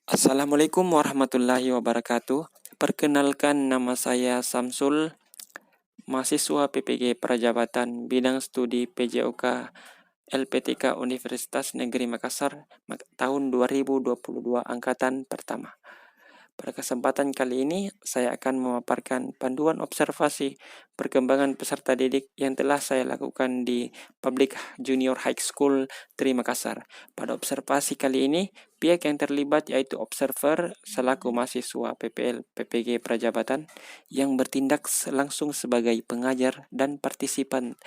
Assalamualaikum warahmatullahi wabarakatuh. Perkenalkan, nama saya Samsul, mahasiswa PPG Prajabatan Bidang Studi PJOK LPTK Universitas Negeri Makassar tahun 2022 angkatan pertama. Pada kesempatan kali ini, saya akan memaparkan panduan observasi perkembangan peserta didik yang telah saya lakukan di Public Junior High School Tri Makassar. Pada observasi kali ini, pihak yang terlibat yaitu observer selaku mahasiswa PPL PPG Prajabatan yang bertindak langsung sebagai pengajar dan partisipan,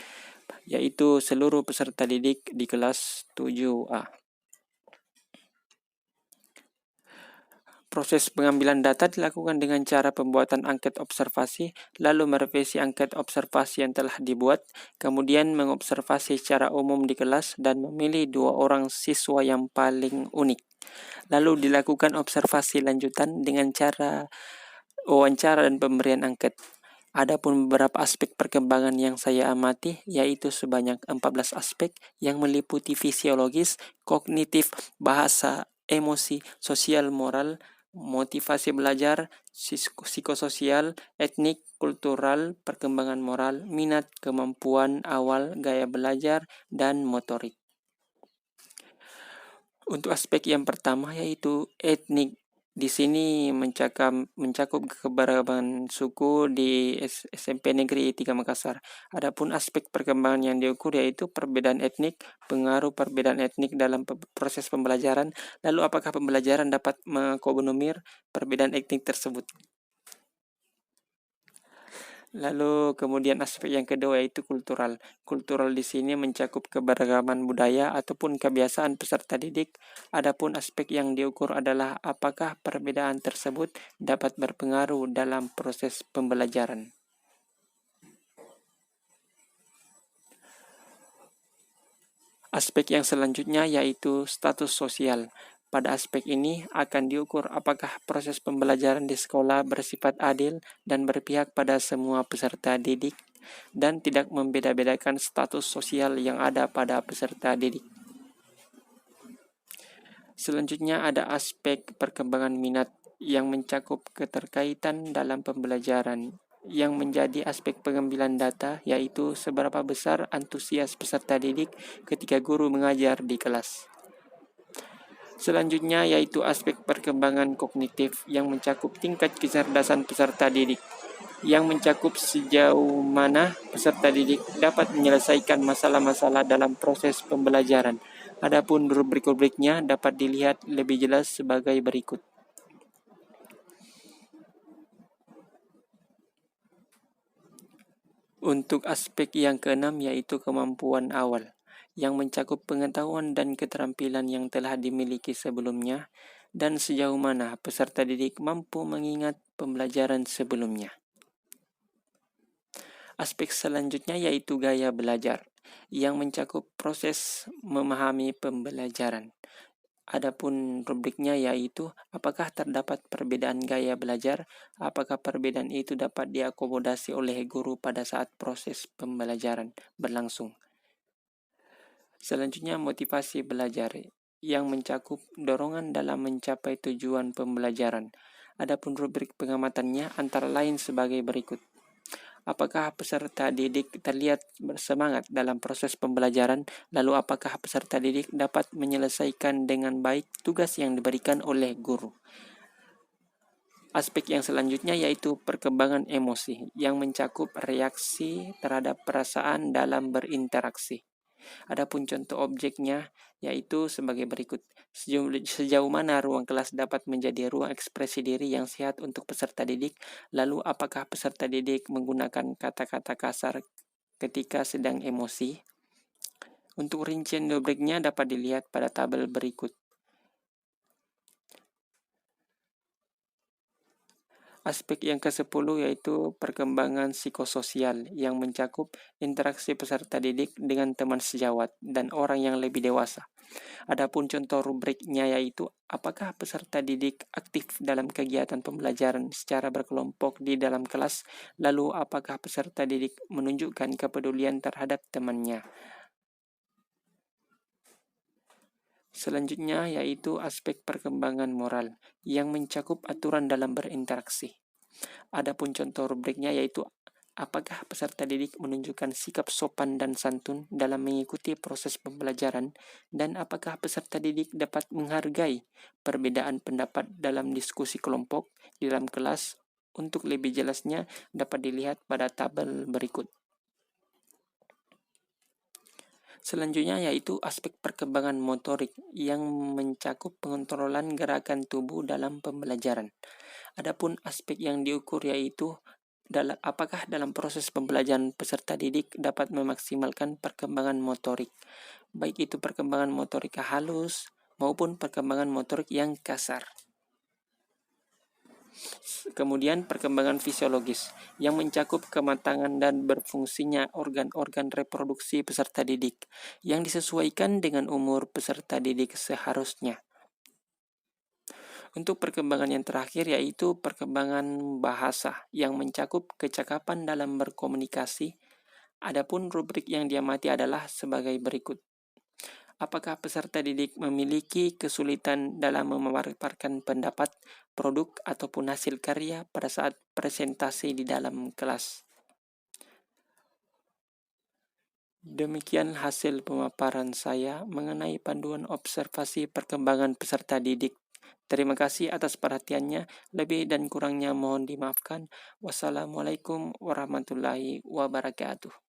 yaitu seluruh peserta didik di kelas 7A. Proses pengambilan data dilakukan dengan cara pembuatan angket observasi, lalu merevisi angket observasi yang telah dibuat, kemudian mengobservasi secara umum di kelas dan memilih 2 orang siswa yang paling unik. Lalu dilakukan observasi lanjutan dengan cara wawancara dan pemberian angket. Adapun beberapa aspek perkembangan yang saya amati, yaitu sebanyak 14 aspek yang meliputi fisiologis, kognitif, bahasa, emosi, sosial, moral, motivasi belajar, psikososial, etnik, kultural, perkembangan moral, minat, kemampuan awal, gaya belajar, dan motorik. Untuk aspek yang pertama yaitu etnik. Di sini mencakup keberagaman suku di SMP Negeri 3 Makassar. Adapun aspek perkembangan yang diukur yaitu perbedaan etnik, pengaruh perbedaan etnik dalam proses pembelajaran, lalu apakah pembelajaran dapat mengakomodir perbedaan etnik tersebut. Lalu kemudian aspek yang kedua yaitu kultural. Kultural di sini mencakup keberagaman budaya ataupun kebiasaan peserta didik. Adapun aspek yang diukur adalah apakah perbedaan tersebut dapat berpengaruh dalam proses pembelajaran. Aspek yang selanjutnya yaitu status sosial. Pada aspek ini akan diukur apakah proses pembelajaran di sekolah bersifat adil dan berpihak pada semua peserta didik dan tidak membeda-bedakan status sosial yang ada pada peserta didik. Selanjutnya ada aspek perkembangan minat yang mencakup keterkaitan dalam pembelajaran. Yang menjadi aspek pengambilan data yaitu seberapa besar antusias peserta didik ketika guru mengajar di kelas. Selanjutnya yaitu aspek perkembangan kognitif yang mencakup tingkat kecerdasan peserta didik, yang mencakup sejauh mana peserta didik dapat menyelesaikan masalah-masalah dalam proses pembelajaran. Adapun rubrik-rubriknya dapat dilihat lebih jelas sebagai berikut. Untuk aspek yang keenam yaitu kemampuan awal, yang mencakup pengetahuan dan keterampilan yang telah dimiliki sebelumnya dan sejauh mana peserta didik mampu mengingat pembelajaran sebelumnya. Aspek selanjutnya yaitu gaya belajar, yang mencakup proses memahami pembelajaran. Adapun rubriknya yaitu apakah terdapat perbedaan gaya belajar, apakah perbedaan itu dapat diakomodasi oleh guru pada saat proses pembelajaran berlangsung. Selanjutnya motivasi belajar, yang mencakup dorongan dalam mencapai tujuan pembelajaran. Adapun rubrik pengamatannya antara lain sebagai berikut. Apakah peserta didik terlihat bersemangat dalam proses pembelajaran? Lalu apakah peserta didik dapat menyelesaikan dengan baik tugas yang diberikan oleh guru? Aspek yang selanjutnya yaitu perkembangan emosi yang mencakup reaksi terhadap perasaan dalam berinteraksi. Adapun contoh objeknya yaitu sebagai berikut. Sejauh mana ruang kelas dapat menjadi ruang ekspresi diri yang sehat untuk peserta didik? Lalu apakah peserta didik menggunakan kata-kata kasar ketika sedang emosi? Untuk rincian rubriknya dapat dilihat pada tabel berikut. Aspek yang ke-10 yaitu perkembangan psikososial yang mencakup interaksi peserta didik dengan teman sejawat dan orang yang lebih dewasa. Adapun contoh rubriknya yaitu apakah peserta didik aktif dalam kegiatan pembelajaran secara berkelompok di dalam kelas, lalu apakah peserta didik menunjukkan kepedulian terhadap temannya. Selanjutnya yaitu aspek perkembangan moral yang mencakup aturan dalam berinteraksi. Adapun contoh rubriknya yaitu apakah peserta didik menunjukkan sikap sopan dan santun dalam mengikuti proses pembelajaran, dan apakah peserta didik dapat menghargai perbedaan pendapat dalam diskusi kelompok di dalam kelas. Untuk lebih jelasnya dapat dilihat pada tabel berikut. Selanjutnya yaitu aspek perkembangan motorik yang mencakup pengontrolan gerakan tubuh dalam pembelajaran. Adapun aspek yang diukur yaitu apakah dalam proses pembelajaran peserta didik dapat memaksimalkan perkembangan motorik, baik itu perkembangan motorik halus maupun perkembangan motorik yang kasar. Kemudian perkembangan fisiologis yang mencakup kematangan dan berfungsinya organ-organ reproduksi peserta didik yang disesuaikan dengan umur peserta didik seharusnya. Untuk perkembangan yang terakhir yaitu perkembangan bahasa yang mencakup kecakapan dalam berkomunikasi. Adapun rubrik yang diamati adalah sebagai berikut. Apakah peserta didik memiliki kesulitan dalam memaparkan pendapat, produk, ataupun hasil karya pada saat presentasi di dalam kelas? Demikian hasil pemaparan saya mengenai panduan observasi perkembangan peserta didik. Terima kasih atas perhatiannya. Lebih dan kurangnya mohon dimaafkan. Wassalamualaikum warahmatullahi wabarakatuh.